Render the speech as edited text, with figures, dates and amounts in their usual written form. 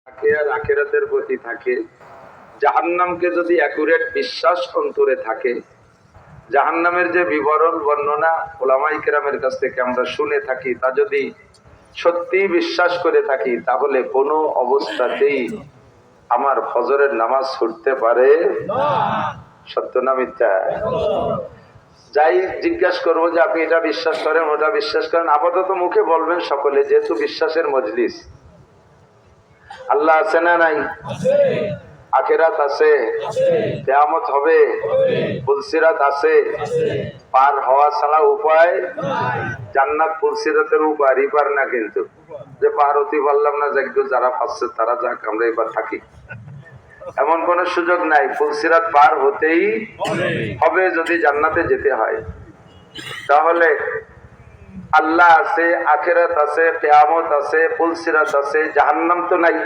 থাকে আর আখিরাতের প্রতি থাকে, জাহান্নামকে যদি অ্যাকুরেট বিশ্বাস অন্তরে থাকে, জাহান্নামের যে বিবরণ বর্ণনা উলামায়ে কেরামের কাছ থেকে আমরা শুনে থাকি, তা যদি সত্যি বিশ্বাস করে থাকি, তাহলে কোনো অবস্থাতেই আমার ফজরের নামাজ ছুটতে পারে না। সত্য না মিথ্যা? যাই জিজ্ঞাসা করবো যে আপনি এটা বিশ্বাস করেন, ওটা বিশ্বাস করেন, আপাতত মুখে বলবেন সকলে, যেহেতু বিশ্বাসের মজলিস। আল্লাহ আছে না নাই? আখিরাত আছে, কিয়ামত হবে, ফুলসিরাত আছে, পার হওয়া ছাড়া উপায় জান্নাত ফুলসিরাতের উপর ইপার না, কিন্তু যে পার হতে পারলাম না, যারা পাচ্ছে তারা যাক, আমরা এবার থাকি, এমন কোন সুযোগ নাই। ফুলসিরাত পার হতেই হবে যদি জান্নাতে যেতে হয়। তাহলে আল্লাহ আছে, আখিরাত আছে, কিয়ামত আছে, ফুলসিরাত আছে, জাহান্নাম তো নাই।